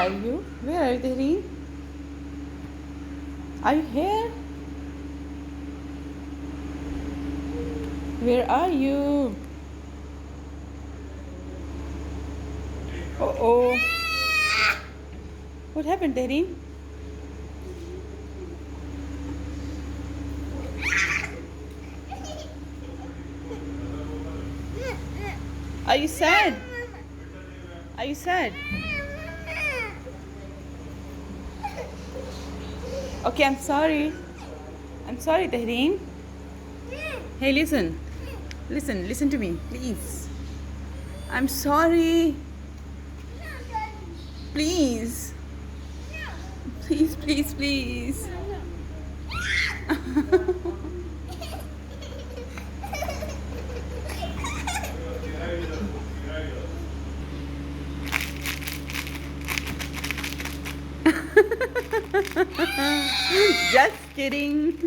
are you? Where are you, Tehreem? Are you here? Where are you? Oh. What happened, Tehreem? Are you sad? Are you sad? Okay, I'm sorry. I'm sorry, Tehreem. Hey, listen. Listen to me, please. I'm sorry. Please. Please. Just kidding.